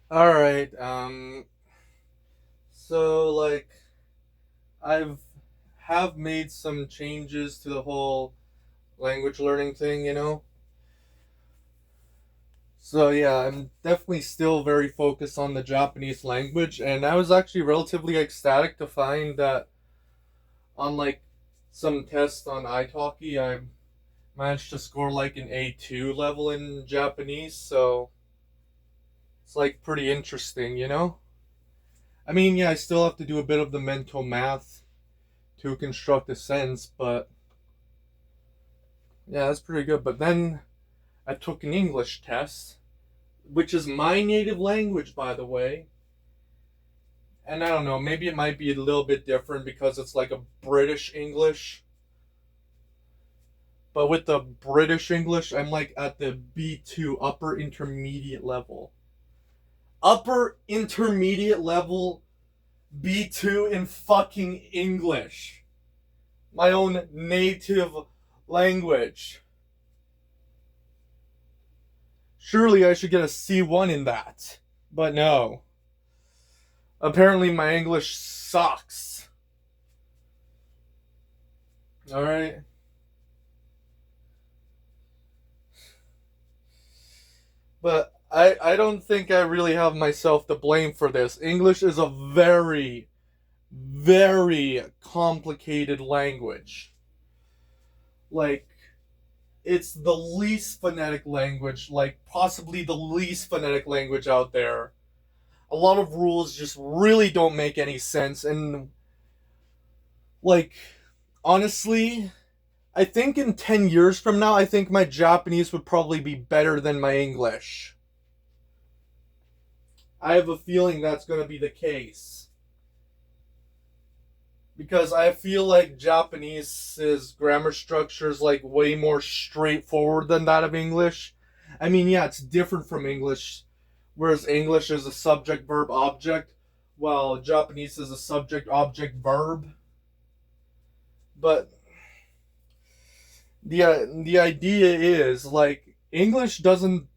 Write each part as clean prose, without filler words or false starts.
All right. So like I've have made some changes to the whole language learning thing. So yeah, I'm definitely still very focused on the Japanese language, and I was actually relatively ecstatic to find that on like some tests on italki, I managed to score like an A2 level in Japanese. So it's like pretty interesting. I mean, yeah, I still have to do a bit of the mental math to construct a sentence, but yeah, that's pretty good. But then I took an English test, which is my native language, by the way. And I don't know, maybe it might be a little bit different because it's like a British English. But with the British English, I'm like at the B2 upper intermediate level. Upper intermediate level B2 in fucking English. My own native language. Surely I should get a C1 in that. But no. Apparently my English sucks. Alright? But I don't think I really have myself to blame for this. English is a very, very complicated language. Like, it's the least phonetic language, like, possibly the least phonetic language out there. A lot of rules just really don't make any sense. And, like, honestly, I think in 10 years from now, I think my Japanese would probably be better than my English. I have a feeling that's going to be the case. Because I feel like Japanese's grammar structure is like way more straightforward than that of English. I mean, yeah, it's different from English, whereas English is a subject verb object, while Japanese is a subject object verb. But the idea is like English doesn't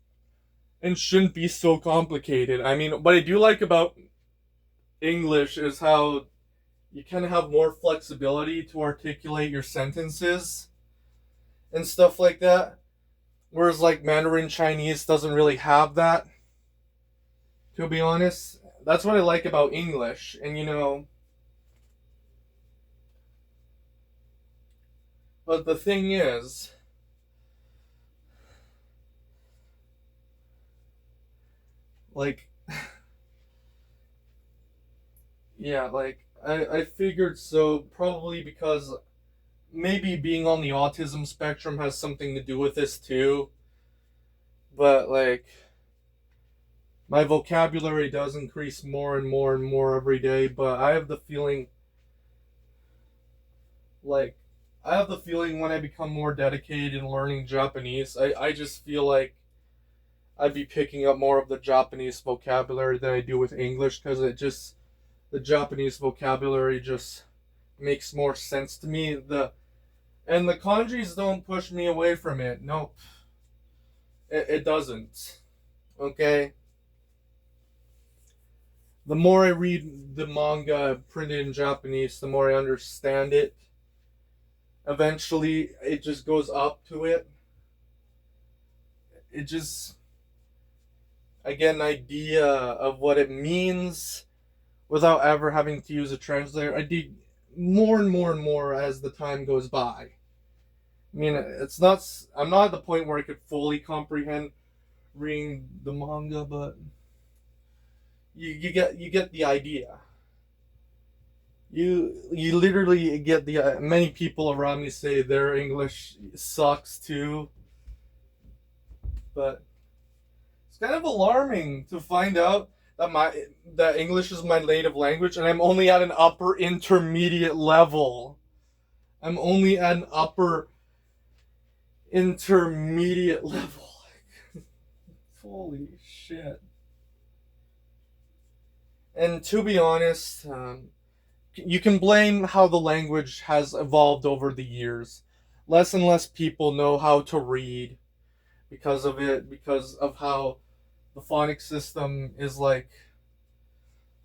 and shouldn't be so complicated. I mean, what I do like about English is how you kind of have more flexibility to articulate your sentences and stuff like that. Whereas like Mandarin Chinese doesn't really have that, to be honest. That's what I like about English. And but the thing is, like, yeah, like, I figured so, probably because maybe being on the autism spectrum has something to do with this too. But, like, my vocabulary does increase more and more and more every day, but I have the feeling like I have the feeling when I become more dedicated in learning Japanese, I just feel like I'd be picking up more of the Japanese vocabulary than I do with English because the Japanese vocabulary just makes more sense to me. The kanjis don't push me away from it. Nope, it doesn't. Okay, the more I read the manga printed in Japanese, the more I understand it. Eventually, it just goes up to it. It just I get an idea of what it means without ever having to use a translator. I do more and more and more as the time goes by. I mean, it's not. I'm not at the point where I could fully comprehend reading the manga, but you get the idea. You literally get the many people around me say their English sucks too, but it's kind of alarming to find out that English is my native language and I'm only at an upper intermediate level. I'm only at an upper intermediate level. Holy shit. And to be honest, you can blame how the language has evolved over the years. Less and less people know how to read because of it, because of how the phonics system is like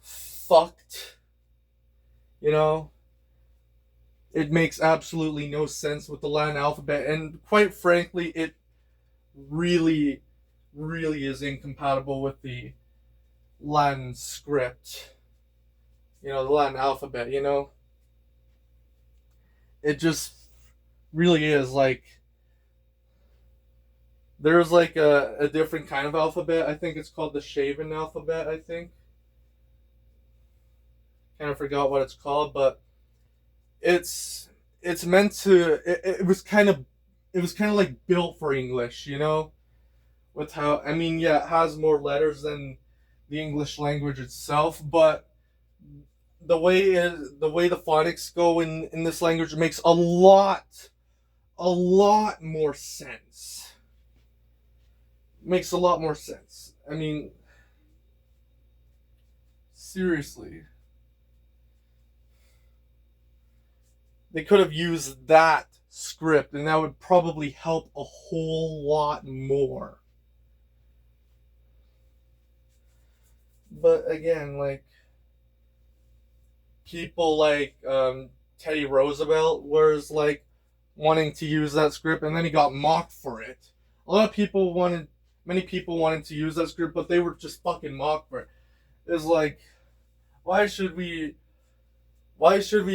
fucked, you know? It makes absolutely no sense with the Latin alphabet, and quite frankly, it really, really is incompatible with the Latin script, the Latin alphabet, It just really is like, there's like a different kind of alphabet. I think it's called the Shaven alphabet, I think. Kind of forgot what it's called, but it's meant to it was kind of like built for English, with how, I mean, yeah, it has more letters than the English language itself, but the way the phonics go in this language makes a lot more sense. Makes a lot more sense. I mean, seriously. They could have used that script and that would probably help a whole lot more. But again, like, people like Teddy Roosevelt was like wanting to use that script, and then he got mocked for it. Many people wanted to use that script, but they were just fucking mocked for it. It's like, why should we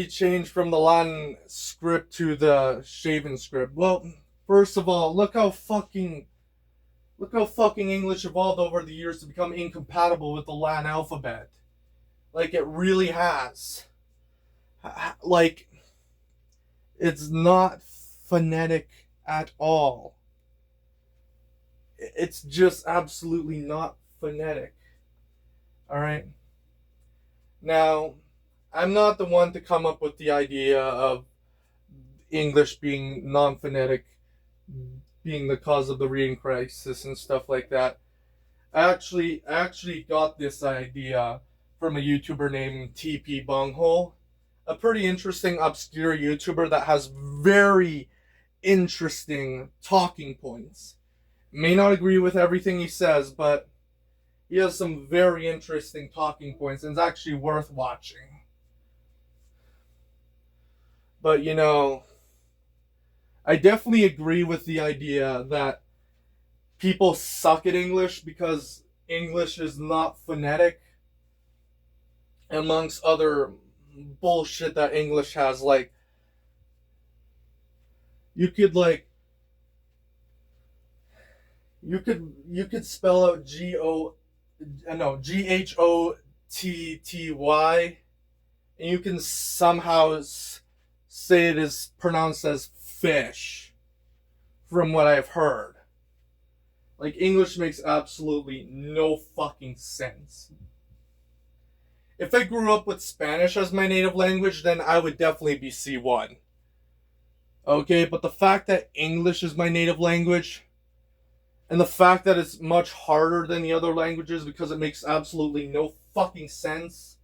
change from the Latin script to the Shaven script? Well, first of all, look how fucking English evolved over the years to become incompatible with the Latin alphabet. Like, it really has. Like, it's not phonetic at all. It's just absolutely not phonetic. Alright? Now, I'm not the one to come up with the idea of English being non-phonetic being the cause of the reading crisis and stuff like that. I actually got this idea from a YouTuber named TP Bunghole, a pretty interesting obscure YouTuber that has very interesting talking points. May not agree with everything he says, but he has some very interesting talking points and it's actually worth watching. But I definitely agree with the idea that people suck at English because English is not phonetic, amongst other bullshit that English has. Like, you could spell out GHOTTY, and you can somehow say it is pronounced as fish, from what I've heard. Like, English makes absolutely no fucking sense. If I grew up with Spanish as my native language, then I would definitely be C1. Okay, but the fact that English is my native language, and the fact that it's much harder than the other languages because it makes absolutely no fucking sense,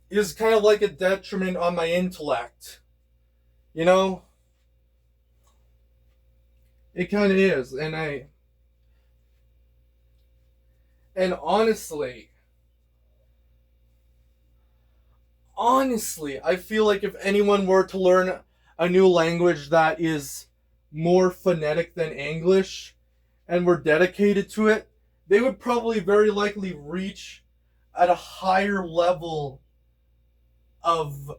is kind of like a detriment on my intellect. It kind of is. And honestly, I feel like if anyone were to learn a new language that is more phonetic than English and were dedicated to it, they would probably very likely reach at a higher level of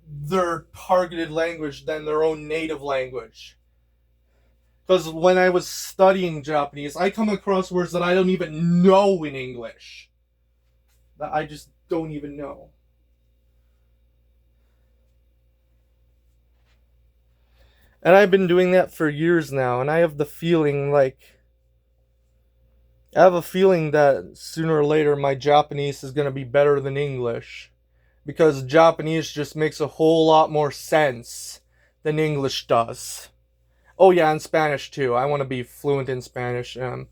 their targeted language than their own native language. Because when I was studying Japanese, I come across words that I don't even know in English. That I just don't even know. And I've been doing that for years now, and I have a feeling that sooner or later my Japanese is going to be better than English. Because Japanese just makes a whole lot more sense than English does. Oh yeah, and Spanish too. I want to be fluent in Spanish. I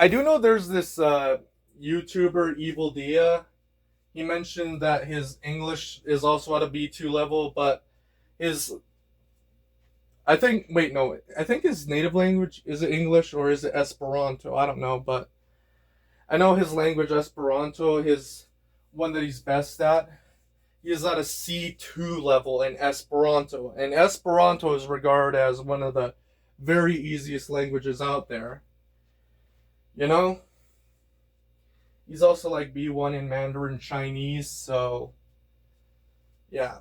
do know there's this YouTuber, Evil Dia. He mentioned that his English is also at a B2 level, but I think, wait, no, I think his native language, is it English or is it Esperanto? I don't know, but I know his language, Esperanto, his one that he's best at. He's at a C2 level in Esperanto, and Esperanto is regarded as one of the very easiest languages out there. You know, he's also like B1 in Mandarin Chinese, so yeah.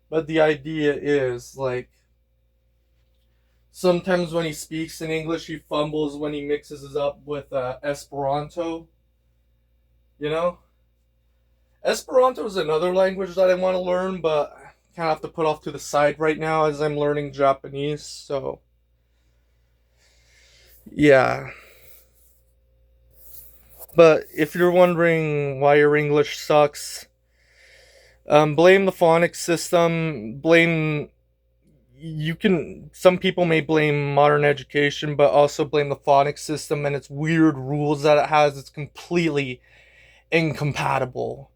But the idea is like sometimes when he speaks in English, he fumbles when he mixes it up with Esperanto. You know, Esperanto is another language that I want to learn, but kind of have to put off to the side right now as I'm learning Japanese. So yeah. But if you're wondering why your English sucks, blame the phonics system. Blame you can. Some people may blame modern education, but also blame the phonics system and its weird rules that it has. It's completely incompatible.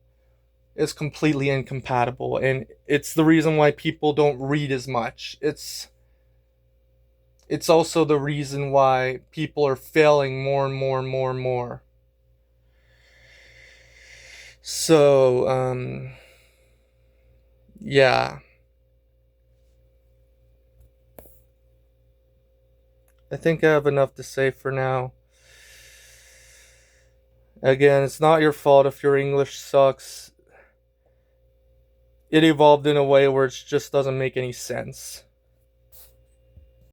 It's completely incompatible, and it's the reason why people don't read as much. It's also the reason why people are failing more and more and more and more. So, yeah. I think I have enough to say for now. Again, it's not your fault if your English sucks. It evolved in a way where it just doesn't make any sense.